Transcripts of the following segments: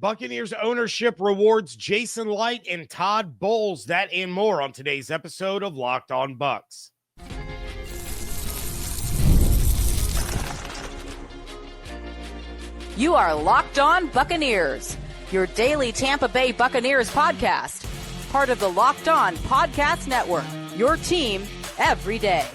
Buccaneers ownership rewards Jason Licht and Todd Bowles. That and more on today's episode of Locked On Bucs. You are Locked On Buccaneers, your daily Tampa Bay Buccaneers podcast. Part of the Locked On Podcast Network, your team every day.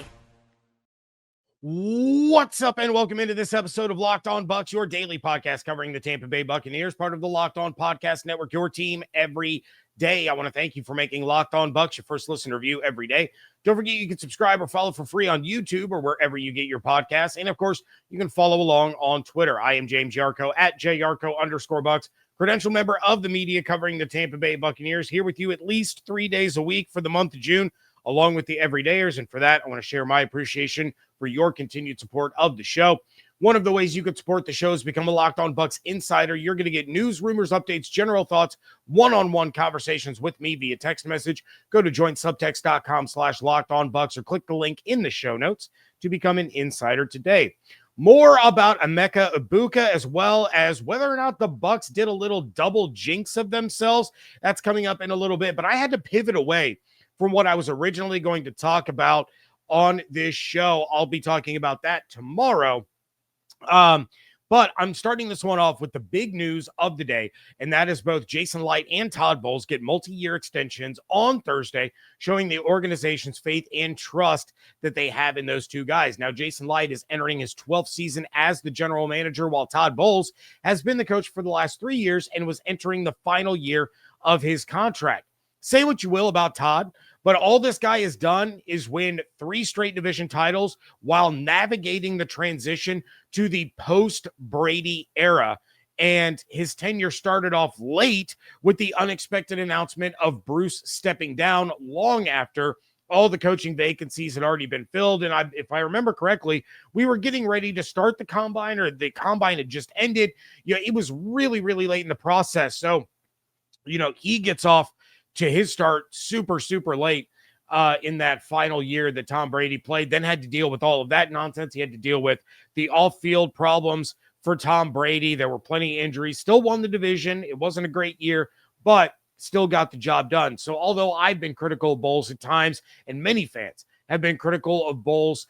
What's up, and welcome into this episode of Locked On Bucs, your daily podcast covering the Tampa Bay Buccaneers, part of the Locked On Podcast Network, your team every day. I want to thank you for making Locked On Bucs your first listen review every day. Don't forget you can subscribe or follow for free on YouTube or wherever you get your podcasts. And of course, you can follow along on Twitter. I am James Yarcho at JYarcho_Bucs, credential member of the media covering the Tampa Bay Buccaneers, here with you at least 3 days a week for the month of June, along with the everydayers. And for that, I want to share my appreciation for your continued support of the show. One of the ways you could support the show is become a Locked On Bucs insider. You're going to get news, rumors, updates, general thoughts, one-on-one conversations with me via text message. Go to joinsubtext.com/LockedOnBucs or click the link in the show notes to become an insider today. More about Emeka Egbuka, as well as whether or not the Bucs did a little double jinx of themselves. That's coming up in a little bit, but I had to pivot away from what I was originally going to talk about on this show. I'll be talking about that tomorrow. But I'm starting this one off with the big news of the day, and that is both Jason Licht and Todd Bowles get multi-year extensions on Thursday, showing the organization's faith and trust that they have in those two guys. Now, Jason Licht is entering his 12th season as the general manager, while Todd Bowles has been the coach for the last 3 years and was entering the final year of his contract. Say what you will about Todd, but all this guy has done is win 3 straight division titles while navigating the transition to the post-Brady era. And his tenure started off late with the unexpected announcement of Bruce stepping down long after all the coaching vacancies had already been filled. And if I remember correctly, we were getting ready to start the combine, or the combine had just ended. It was really, really late in the process. So, he gets off to his start super, super late in that final year that Tom Brady played, then had to deal with all of that nonsense. He had to deal with the off-field problems for Tom Brady. There were plenty of injuries, still won the division. It wasn't a great year, but still got the job done. So although I've been critical of Bowles at times, and many fans have been critical of Bowles,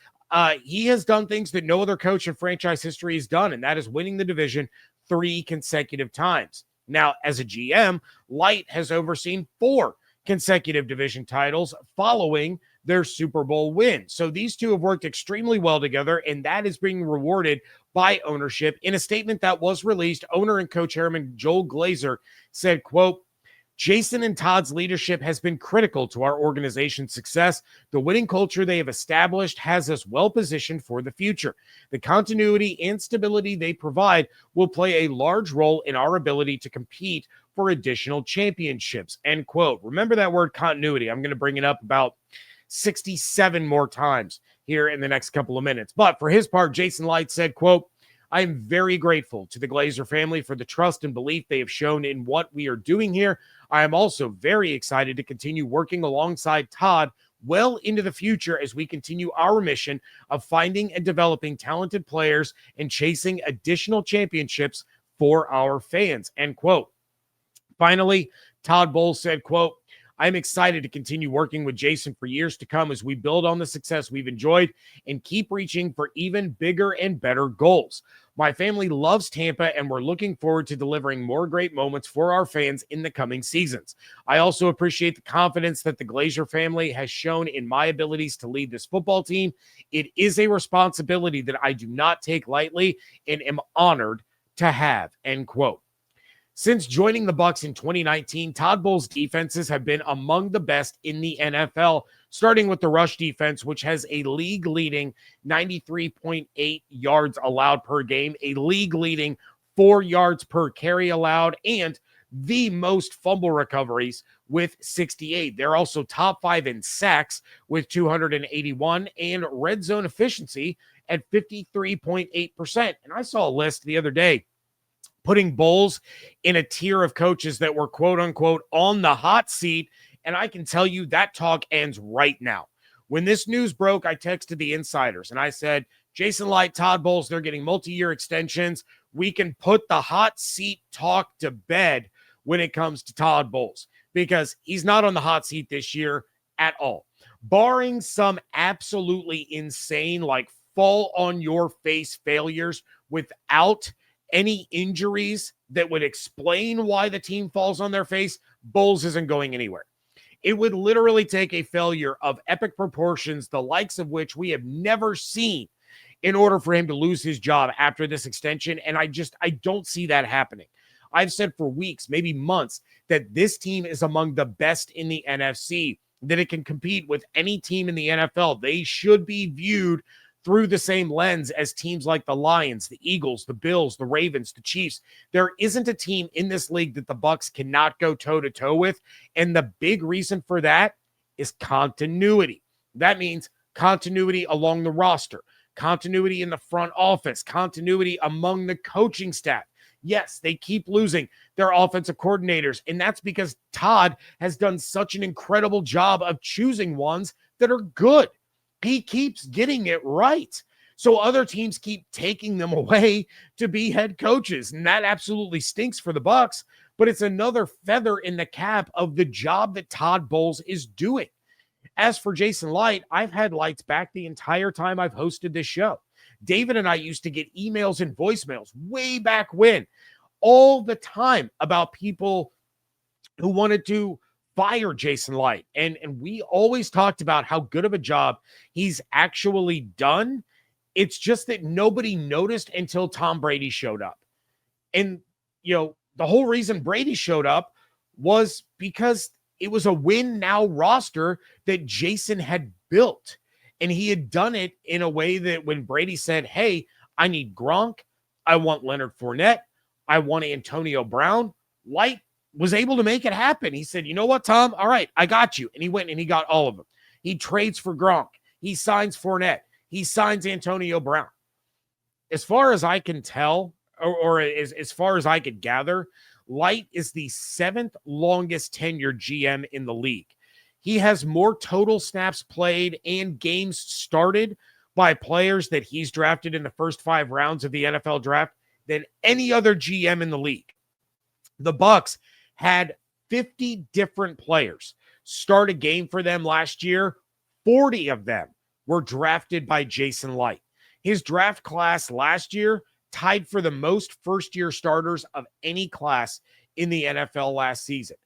he has done things that no other coach in franchise history has done, and that is winning the division 3 consecutive times. Now, as a GM, Licht has overseen 4 consecutive division titles following their Super Bowl win. So these two have worked extremely well together, and that is being rewarded by ownership. In a statement that was released, owner and co-chairman Joel Glazer said, quote, "Jason and Todd's leadership has been critical to our organization's success. The winning culture they have established has us well positioned for the future. The continuity and stability they provide will play a large role in our ability to compete for additional championships." End quote. Remember that word continuity. I'm going to bring it up about 67 more times here in the next couple of minutes. But for his part, Jason Licht said, quote, "I am very grateful to the Glazer family for the trust and belief they have shown in what we are doing here. I am also very excited to continue working alongside Todd well into the future as we continue our mission of finding and developing talented players and chasing additional championships for our fans." End quote. Finally, Todd Bowles said, quote, "I'm excited to continue working with Jason for years to come as we build on the success we've enjoyed and keep reaching for even bigger and better goals. My family loves Tampa, and we're looking forward to delivering more great moments for our fans in the coming seasons. I also appreciate the confidence that the Glazer family has shown in my abilities to lead this football team. It is a responsibility that I do not take lightly and am honored to have." End quote. Since joining the Bucs in 2019, Todd Bowles' defenses have been among the best in the NFL, starting with the rush defense, which has a league-leading 93.8 yards allowed per game, a league-leading 4 yards per carry allowed, and the most fumble recoveries with 68. They're also top 5 in sacks with 281 and red zone efficiency at 53.8%. And I saw a list the other day putting Bowles in a tier of coaches that were quote unquote on the hot seat. And I can tell you that talk ends right now. When this news broke, I texted the insiders and I said, Jason Licht, Todd Bowles, they're getting multi-year extensions. we can put the hot seat talk to bed when it comes to Todd Bowles, because he's not on the hot seat this year at all. Barring some absolutely insane, like fall on your face failures without any injuries that would explain why the team falls on their face, Bowles isn't going anywhere. It would literally take a failure of epic proportions, the likes of which we have never seen, in order for him to lose his job after this extension. And I don't see that happening. I've said for weeks, maybe months, that this team is among the best in the NFC, that it can compete with any team in the NFL. They should be viewed through the same lens as teams like the Lions, the Eagles, the Bills, the Ravens, the Chiefs. There isn't a team in this league that the Bucs cannot go toe-to-toe with, and the big reason for that is continuity. That means continuity along the roster, continuity in the front office, continuity among the coaching staff. Yes, they keep losing their offensive coordinators, and that's because Todd has done such an incredible job of choosing ones that are good. He keeps getting it right. So other teams keep taking them away to be head coaches, and that absolutely stinks for the Bucs, but it's another feather in the cap of the job that Todd Bowles is doing. As for Jason Licht, I've had Licht's back the entire time I've hosted this show. David and I used to get emails and voicemails way back when, all the time, about people who wanted to fire Jason Licht. And we always talked about how good of a job he's actually done. It's just that nobody noticed until Tom Brady showed up. And, the whole reason Brady showed up was because it was a win now roster that Jason had built. And he had done it in a way that when Brady said, hey, I need Gronk, I want Leonard Fournette, I want Antonio Brown, Licht was able to make it happen. He said, you know what, Tom? All right, I got you. And he went and he got all of them. He trades for Gronk. He signs Fournette. He signs Antonio Brown. As far as I can tell, or as far as I could gather, Licht is the 7th longest tenured GM in the league. He has more total snaps played and games started by players that he's drafted in the first 5 rounds of the NFL draft than any other GM in the league. The Bucs had 50 different players start a game for them last year. 40 of them were drafted by Jason Licht. His draft class last year tied for the most first-year starters of any class in the NFL last season.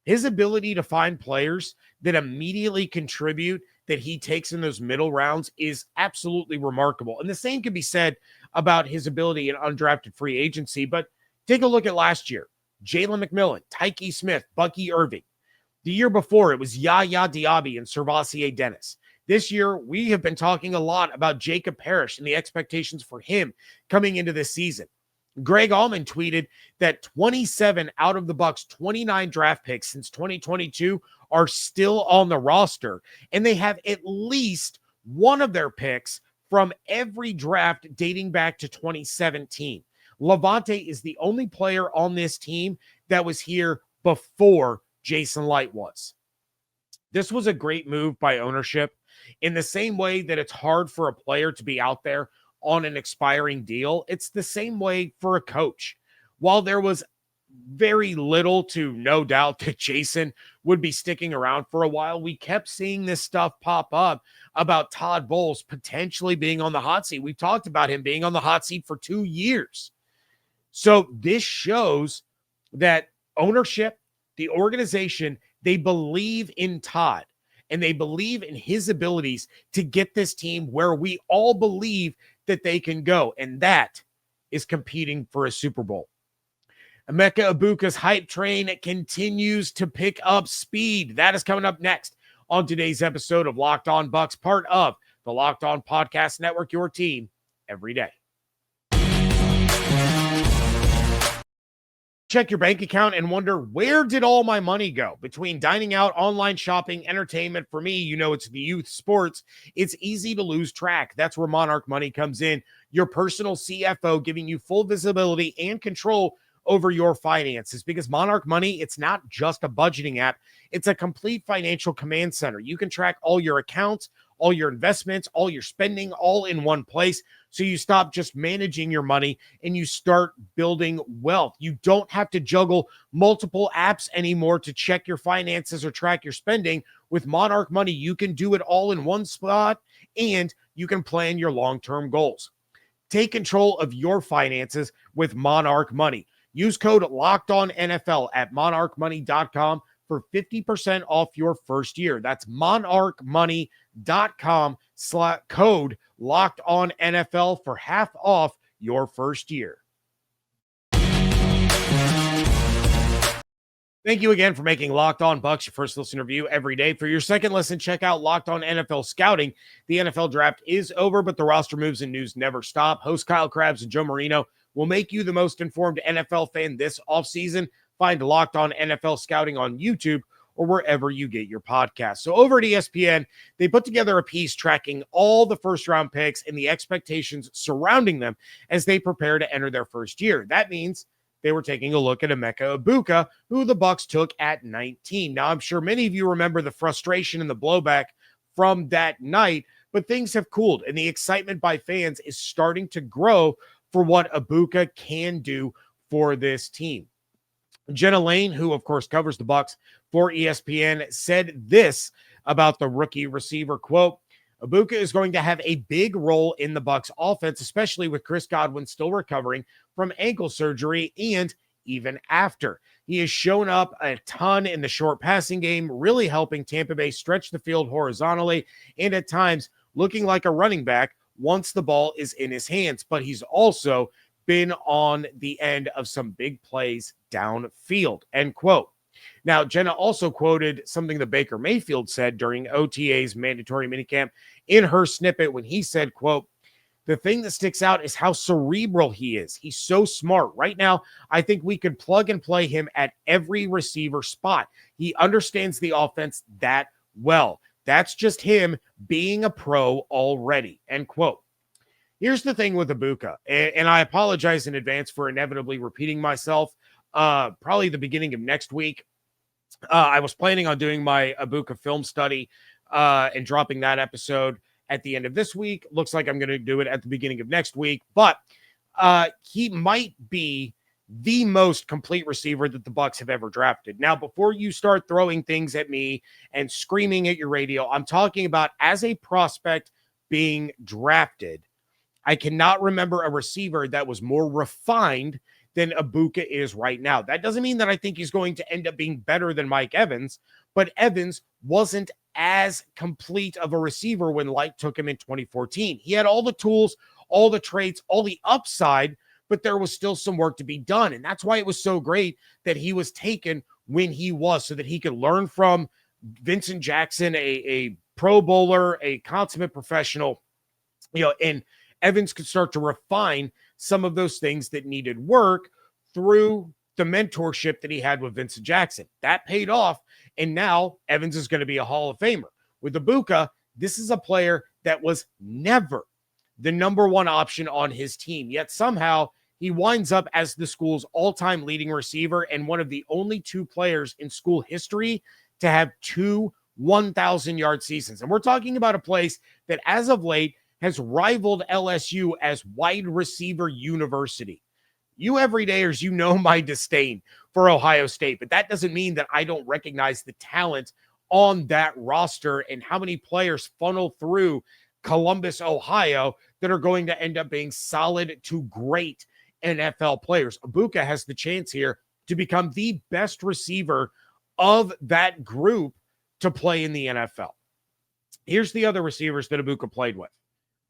His ability to find players that immediately contribute that he takes in those middle rounds is absolutely remarkable. And the same can be said about his ability in undrafted free agency. But take a look at last year. Jalen McMillan, Tyke Smith, Bucky Irving. The year before, it was Yaya Diaby and Servassier Dennis. This year, we have been talking a lot about Jacob Parrish and the expectations for him coming into this season. Greg Allman tweeted that 27 out of the Bucs' 29 draft picks since 2022 are still on the roster, and they have at least one of their picks from every draft dating back to 2017. Levante is the only player on this team that was here before Jason Licht was. This was a great move by ownership, in the same way that it's hard for a player to be out there on an expiring deal. It's the same way for a coach. While there was very little to no doubt that Jason would be sticking around for a while, we kept seeing this stuff pop up about Todd Bowles potentially being on the hot seat. We talked about him being on the hot seat for 2 years. So this shows that ownership, the organization, they believe in Todd, and they believe in his abilities to get this team where we all believe that they can go, and that is competing for a Super Bowl. Emeka Egbuka's hype train continues to pick up speed. That is coming up next on today's episode of Locked On Bucs, part of the Locked On Podcast Network, your team every day. Check your bank account and wonder, where did all my money go? Between dining out, online shopping, entertainment, for me, it's the youth sports. It's easy to lose track. That's where Monarch Money comes in, your personal CFO, giving you full visibility and control over your finances. Because Monarch Money, it's not just a budgeting app. It's a complete financial command center. You can track all your accounts, all your investments, all your spending, all in one place. So you stop just managing your money and you start building wealth. You don't have to juggle multiple apps anymore to check your finances or track your spending. With Monarch Money, you can do it all in one spot and you can plan your long-term goals. Take control of your finances with Monarch Money. Use code LOCKEDONNFL at monarchmoney.com for 50% off your first year. That's monarchmoney.com code LOCKEDONNFL for half off your first year. Thank you again for making Locked On Bucs your first listen review every day. For your second listen, check out Locked On NFL Scouting. The NFL draft is over, but the roster moves and news never stop. Host Kyle Krabs and Joe Marino will make you the most informed NFL fan this offseason. Find Locked On NFL Scouting on YouTube or wherever you get your podcasts. So over at ESPN, they put together a piece tracking all the first-round picks and the expectations surrounding them as they prepare to enter their first year. That means they were taking a look at Emeka Egbuka, who the Bucs took at 19. Now, I'm sure many of you remember the frustration and the blowback from that night, but things have cooled, and the excitement by fans is starting to grow for what Egbuka can do for this team. Jenna Lane, who, of course, covers the Bucs for ESPN, said this about the rookie receiver, quote, Egbuka is going to have a big role in the Bucs offense, especially with Chris Godwin still recovering from ankle surgery and even after. He has shown up a ton in the short passing game, really helping Tampa Bay stretch the field horizontally and at times looking like a running back once the ball is in his hands. But he's also been on the end of some big plays downfield, end quote. Now, Jenna also quoted something that Baker Mayfield said during OTA's mandatory minicamp in her snippet when he said, quote, the thing that sticks out is how cerebral he is. He's so smart. Right now, I think we could plug and play him at every receiver spot. He understands the offense that well. That's just him being a pro already, end quote. Here's the thing with Egbuka, and I apologize in advance for inevitably repeating myself. Probably the beginning of next week, I was planning on doing my Egbuka film study and dropping that episode at the end of this week. Looks like I'm going to do it at the beginning of next week, but he might be the most complete receiver that the Bucs have ever drafted. Now, before you start throwing things at me and screaming at your radio, I'm talking about as a prospect being drafted. I cannot remember a receiver that was more refined than Egbuka is right now. That doesn't mean that I think he's going to end up being better than Mike Evans, but Evans wasn't as complete of a receiver when Licht took him in 2014. He had all the tools, all the traits, all the upside, but there was still some work to be done. And that's why it was so great that he was taken when he was, so that he could learn from Vincent Jackson, a Pro Bowler, a consummate professional, and Evans could start to refine some of those things that needed work through the mentorship that he had with Vincent Jackson. That paid off, and now Evans is going to be a Hall of Famer. With Egbuka, this is a player that was never the number one option on his team, yet somehow he winds up as the school's all-time leading receiver and one of the only two players in school history to have two 1,000-yard seasons. And we're talking about a place that, as of late, has rivaled LSU as wide receiver university. You everydayers, you know my disdain for Ohio State, but that doesn't mean that I don't recognize the talent on that roster and how many players funnel through Columbus, Ohio, that are going to end up being solid to great NFL players. Egbuka has the chance here to become the best receiver of that group to play in the NFL. Here's the other receivers that Egbuka played with: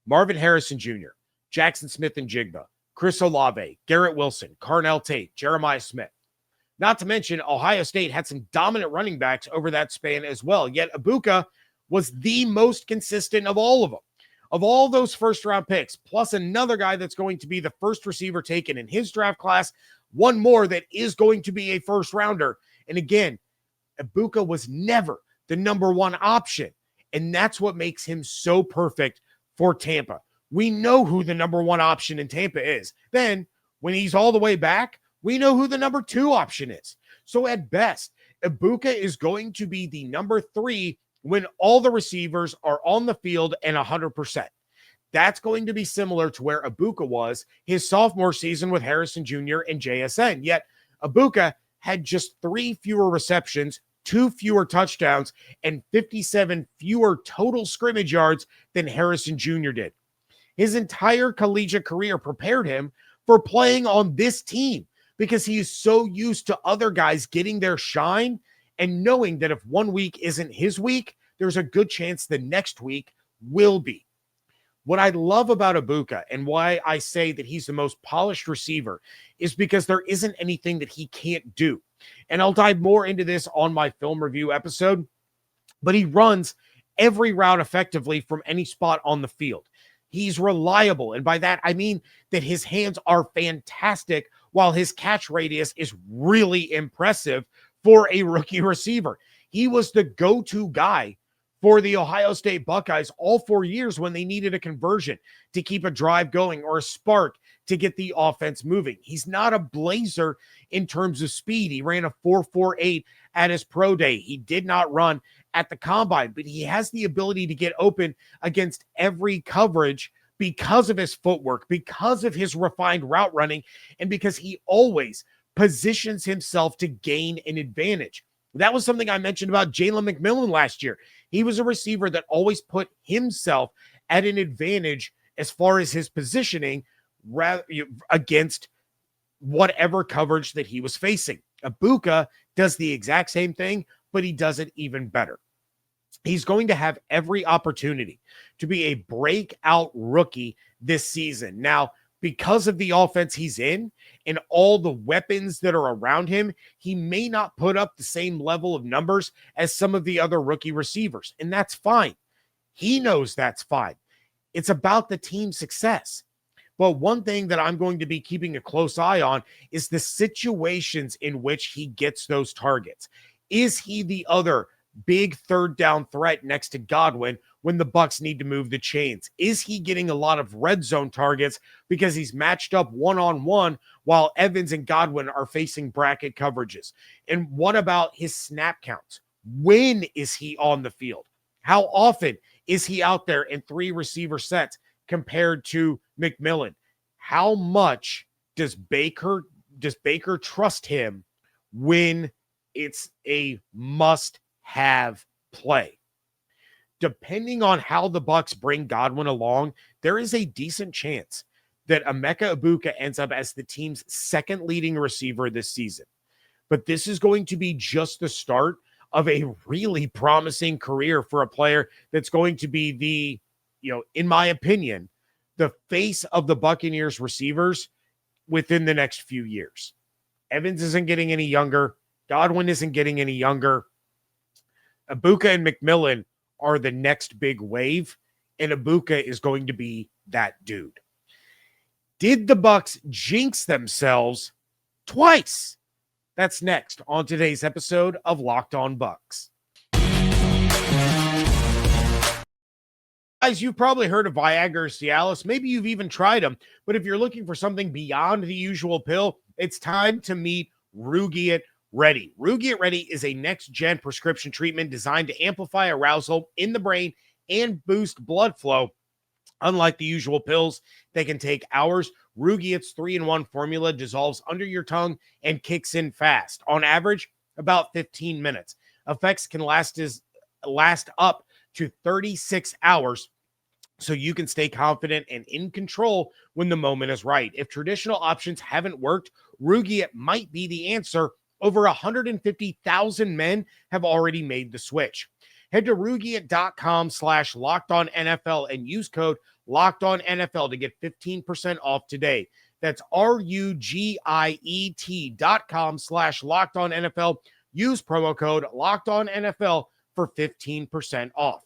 Marvin Harrison Jr., Jackson Smith and Jigba, Chris Olave, Garrett Wilson, Carnell Tate, Jeremiah Smith. Not to mention, Ohio State had some dominant running backs over that span as well. Yet Egbuka was the most consistent of all of them. Of all those first-round picks, plus another guy that's going to be the first receiver taken in his draft class, one more that is going to be a first-rounder. And again, Egbuka was never the number one option. And that's what makes him so perfect for Tampa. We know who the number one option in Tampa is. Then, when he's all the way back, we know who the number two option is. So at best, Egbuka is going to be the number 3 when all the receivers are on the field and 100%. That's going to be similar to where Egbuka was his sophomore season with Harrison Jr. and JSN. Yet Egbuka had just 3 fewer receptions, 2 fewer touchdowns, and 57 fewer total scrimmage yards than Harrison Jr. did. His entire collegiate career prepared him for playing on this team because he is so used to other guys getting their shine and knowing that if one week isn't his week, there's a good chance the next week will be. What I love about Egbuka and why I say that he's the most polished receiver is because there isn't anything that he can't do. And I'll dive more into this on my film review episode, but he runs every route effectively from any spot on the field. He's reliable. And by that, I mean that his hands are fantastic while his catch radius is really impressive for a rookie receiver. He was the go-to guy for the Ohio State Buckeyes all 4 years when they needed a conversion to keep a drive going or a spark to get the offense moving. He's not a blazer in terms of speed. He ran a 4.48 at his pro day. He did not run at the combine, but he has the ability to get open against every coverage because of his footwork, because of his refined route running, and because he always positions himself to gain an advantage. That was something I mentioned about Jalen McMillan last year. He was a receiver that always put himself at an advantage as far as his positioning against whatever coverage that he was facing. Egbuka does the exact same thing, but he does it even better. He's going to have every opportunity to be a breakout rookie this season. Now, because of the offense he's in and all the weapons that are around him, he may not put up the same level of numbers as some of the other rookie receivers, and that's fine. He knows that's fine. It's about the team's success. But one thing that I'm going to be keeping a close eye on is the situations in which he gets those targets. Is he the other big third down threat next to Godwin when the Bucs need to move the chains? Is he getting a lot of red zone targets because he's matched up one-on-one while Evans and Godwin are facing bracket coverages? And what about his snap counts? When is he on the field? How often is he out there in 3 receiver sets compared to McMillan? How much does Baker trust him when it's a must-have play? Depending on how the Bucs bring Godwin along, there is a decent chance that Emeka Egbuka ends up as the team's second leading receiver this season. But this is going to be just the start of a really promising career for a player that's going to be the, in my opinion, the face of the Buccaneers receivers within the next few years. Evans isn't getting any younger. Godwin isn't getting any younger. Egbuka and McMillan are the next big wave, and Egbuka is going to be that dude. Did the Bucs jinx themselves twice? That's next on today's episode of Locked On Bucs. Guys, you've probably heard of Viagra or Cialis. Maybe you've even tried them. But if you're looking for something beyond the usual pill, it's time to meet Rugi Ready. Rugi Ready is a next-gen prescription treatment designed to amplify arousal in the brain and boost blood flow. Unlike the usual pills, they can take hours. Rugi's 3-in-1 formula dissolves under your tongue and kicks in fast. On average, about 15 minutes. Effects can last up to 36 hours, so you can stay confident and in control when the moment is right. If traditional options haven't worked, Rugi might be the answer. Over 150,000 men have already made the switch. Head to Rugiet.com/LockedOnNFL and use code LockedOnNFL to get 15% off today. That's RUGIET.com/LockedOnNFL. Use promo code LockedOnNFL for 15% off.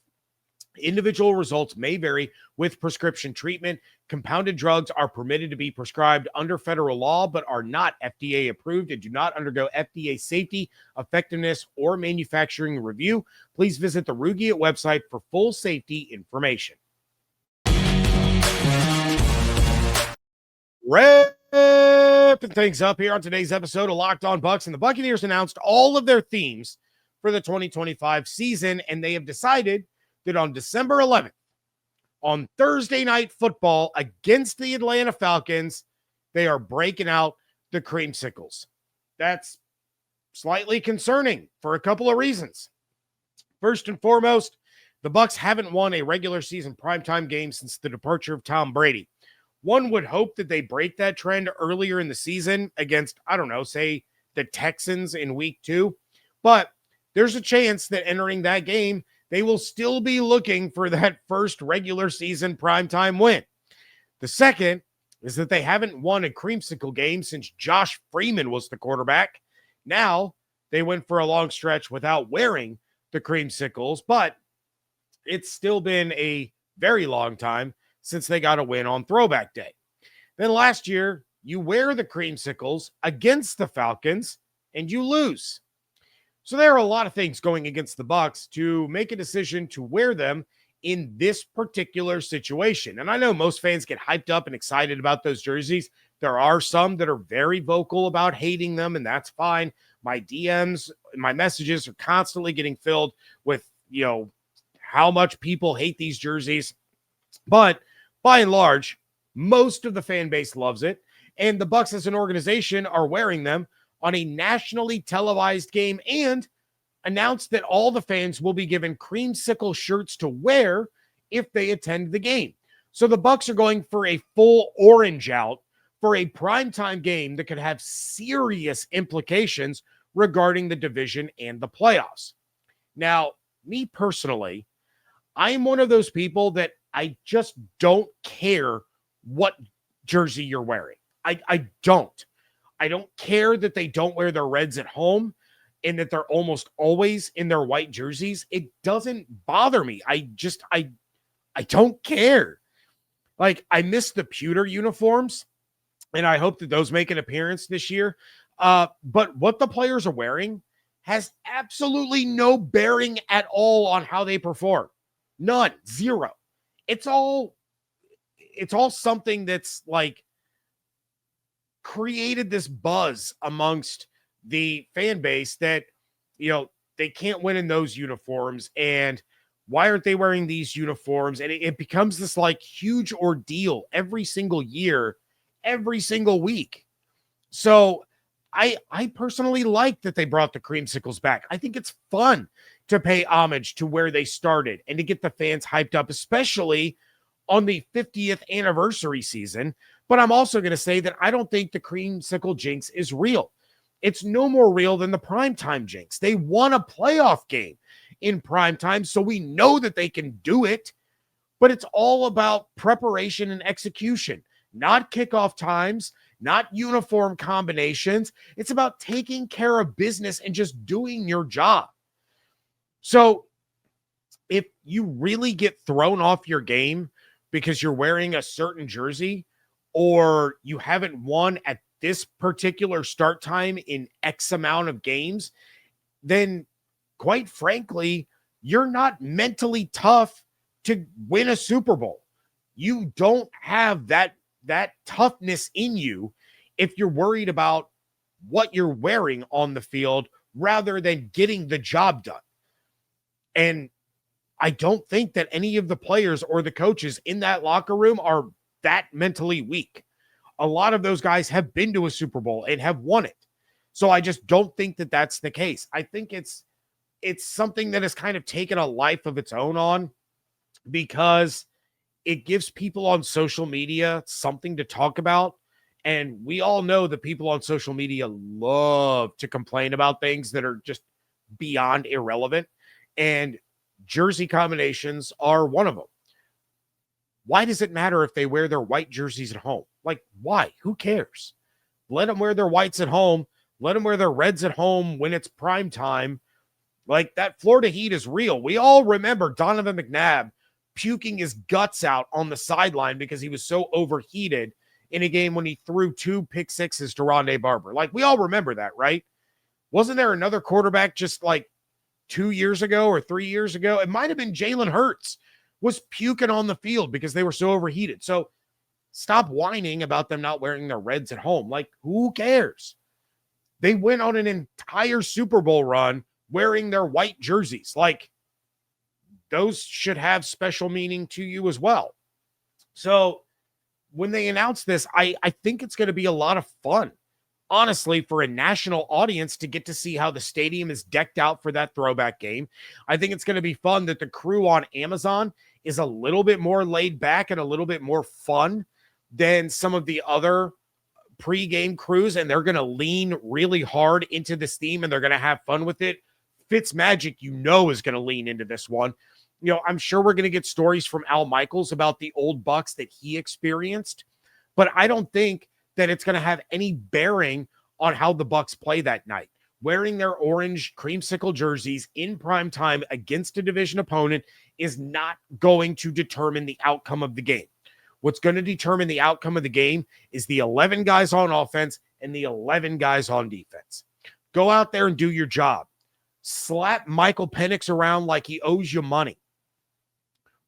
Individual results may vary with prescription treatment. Compounded drugs are permitted to be prescribed under federal law, but are not FDA approved and do not undergo FDA safety, effectiveness, or manufacturing review. Please visit the Rugi website for full safety information. Wrapping things up here on today's episode of Locked On Bucs, and the Buccaneers announced all of their themes for the 2025 season. And they have decided that on December 11th, on Thursday Night Football against the Atlanta Falcons, they are breaking out the Creamsicles. That's slightly concerning for a couple of reasons. First and foremost, the Bucs haven't won a regular season primetime game since the departure of Tom Brady. One would hope that they break that trend earlier in the season against, I don't know, say the Texans in week 2. But there's a chance that entering that game, they will still be looking for that first regular season primetime win. The second is that they haven't won a Creamsicle game since Josh Freeman was the quarterback. Now they went for a long stretch without wearing the Creamsicles, but it's still been a very long time since they got a win on Throwback Day. Then last year, you wear the Creamsicles against the Falcons and you lose. So there are a lot of things going against the Bucs to make a decision to wear them in this particular situation. And I know most fans get hyped up and excited about those jerseys. There are some that are very vocal about hating them, and that's fine. My DMs, my messages are constantly getting filled with, how much people hate these jerseys. But by and large, most of the fan base loves it. And the Bucs as an organization are wearing them on a nationally televised game and announced that all the fans will be given Creamsicle shirts to wear if they attend the game. So the Bucs are going for a full orange out for a primetime game that could have serious implications regarding the division and the playoffs. Now, me personally, I'm one of those people that I just don't care what jersey you're wearing. I don't. I don't care that they don't wear their reds at home and that they're almost always in their white jerseys. It doesn't bother me. I don't care. Like, I miss the pewter uniforms, and I hope that those make an appearance this year. But what the players are wearing has absolutely no bearing at all on how they perform. None. Zero. It's all something that's like created this buzz amongst the fan base that, they can't win in those uniforms. And why aren't they wearing these uniforms? And it becomes this like huge ordeal every single year, every single week. So I personally like that they brought the Creamsicles back. I think it's fun to pay homage to where they started and to get the fans hyped up, especially on the 50th anniversary season. But I'm also going to say that I don't think the Creamsicle jinx is real. It's no more real than the primetime jinx. They won a playoff game in primetime, so we know that they can do it. But it's all about preparation and execution, not kickoff times, not uniform combinations. It's about taking care of business and just doing your job. So if you really get thrown off your game because you're wearing a certain jersey, or you haven't won at this particular start time in X amount of games, then quite frankly, you're not mentally tough to win a Super Bowl. You don't have that toughness in you if you're worried about what you're wearing on the field rather than getting the job done. And I don't think that any of the players or the coaches in that locker room are that mentally weak. A lot of those guys have been to a Super Bowl and have won it. So I just don't think that that's the case. I think it's something that has kind of taken a life of its own on, because it gives people on social media something to talk about. And we all know that people on social media love to complain about things that are just beyond irrelevant. And jersey combinations are one of them. Why does it matter if they wear their white jerseys at home? Like, why? Who cares? Let them wear their whites at home. Let them wear their reds at home when it's prime time. Like, that Florida heat is real. We all remember Donovan McNabb puking his guts out on the sideline because he was so overheated in a game when he threw 2 pick sixes to Rondé Barber. Like, we all remember that, right? Wasn't there another quarterback just like 2 years ago or 3 years ago? It might have been Jalen Hurts was puking on the field because they were so overheated. So stop whining about them not wearing their reds at home. Like, who cares? They went on an entire Super Bowl run wearing their white jerseys. Like, those should have special meaning to you as well. So when they announce this, I think it's going to be a lot of fun, honestly, for a national audience to get to see how the stadium is decked out for that throwback game. I think it's going to be fun that the crew on Amazon is a little bit more laid back and a little bit more fun than some of the other pre-game crews, and they're going to lean really hard into this theme, and they're going to have fun with it. Fitzmagic, is going to lean into this one. I'm sure we're going to get stories from Al Michaels about the old Bucs that he experienced, but I don't think that it's going to have any bearing on how the Bucs play that night. Wearing their orange creamsicle jerseys in prime time against a division opponent is not going to determine the outcome of the game. What's going to determine the outcome of the game is the 11 guys on offense and the 11 guys on defense. Go out there and do your job. Slap Michael Penix around like he owes you money.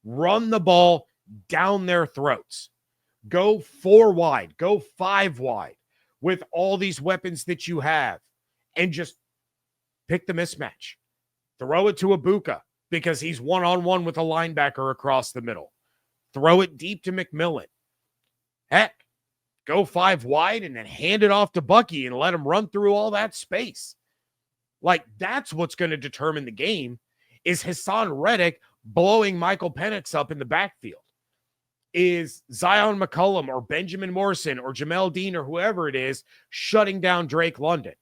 Run the ball down their throats. Go 4 wide. Go 5 wide with all these weapons that you have, and just pick the mismatch. Throw it to Egbuka because he's one-on-one with a linebacker across the middle. Throw it deep to McMillan. Heck, go 5 wide and then hand it off to Bucky and let him run through all that space. Like, that's what's going to determine the game, is Hassan Reddick blowing Michael Penix up in the backfield. Is Zion McCullum or Benjamin Morrison or Jamel Dean or whoever it is shutting down Drake London?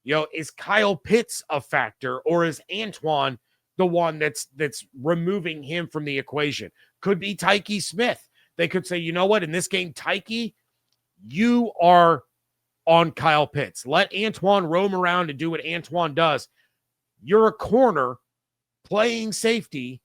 Is Kyle Pitts a factor, or is Antoine the one that's removing him from the equation? Could be Tyke Smith. They could say, you know what, in this game, Tyke, you are on Kyle Pitts. Let Antoine roam around and do what Antoine does. You're a corner playing safety,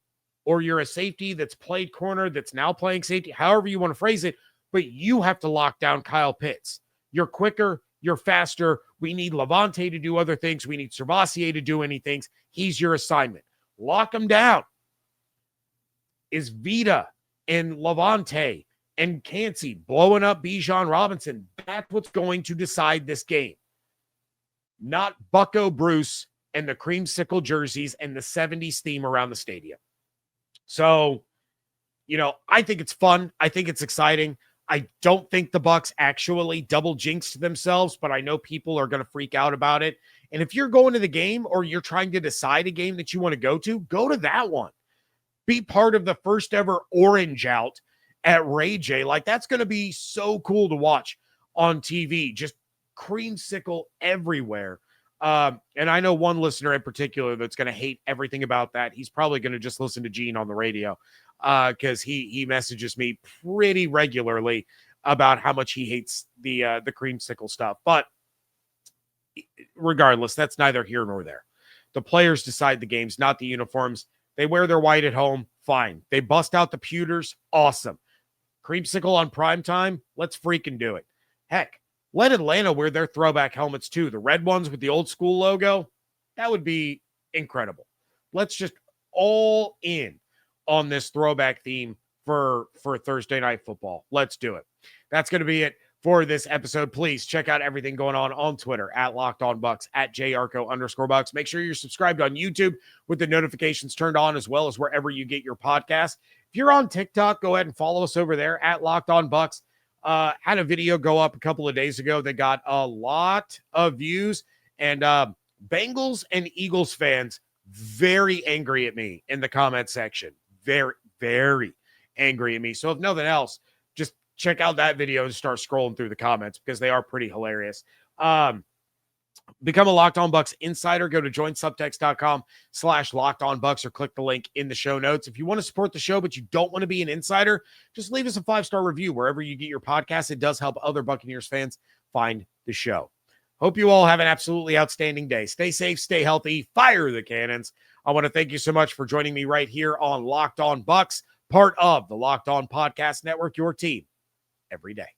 or you're a safety that's played corner that's now playing safety, however you want to phrase it, but you have to lock down Kyle Pitts. You're quicker, you're faster. We need Levante to do other things. We need Servassier to do anything. He's your assignment. Lock him down. Is Vita and Levante and Cansey blowing up Bijan Robinson? That's what's going to decide this game. Not Bucko Bruce and the creamsicle jerseys and the 70s theme around the stadium. So, I think it's fun. I think it's exciting. I don't think the Bucs actually double jinxed themselves, but I know people are going to freak out about it. And if you're going to the game, or you're trying to decide a game that you want to go to that one. Be part of the first ever orange out at Ray J. Like, that's going to be so cool to watch on TV. Just creamsicle everywhere. And I know one listener in particular that's going to hate everything about that. He's probably going to just listen to Gene on the radio, because he messages me pretty regularly about how much he hates the creamsicle stuff. But regardless, that's neither here nor there. The players decide the games, not the uniforms. They wear their white at home, fine. They bust out the pewters, awesome. Creamsicle on primetime, let's freaking do it. Heck, let Atlanta wear their throwback helmets too. The red ones with the old school logo, that would be incredible. Let's just all in on this throwback theme for Thursday Night Football. Let's do it. That's going to be it for this episode. Please check out everything going on Twitter at Locked On Bucs, at JYarcho_Bucs. Make sure you're subscribed on YouTube with the notifications turned on, as well as wherever you get your podcast. If you're on TikTok, go ahead and follow us over there at Locked On Bucs. Had a video go up a couple of days ago that got a lot of views, and Bengals and Eagles fans very angry at me in the comment section. Very, very angry at me. So if nothing else, just check out that video and start scrolling through the comments, because they are pretty hilarious. Become a Locked On Bucs insider. Go to joinsubtext.com/LockedOnBucs or click the link in the show notes. If you want to support the show, but you don't want to be an insider, just leave us a 5-star review wherever you get your podcast. It does help other Buccaneers fans find the show. Hope you all have an absolutely outstanding day. Stay safe, stay healthy, fire the cannons. I want to thank you so much for joining me right here on Locked On Bucs, part of the Locked On Podcast Network, your team every day.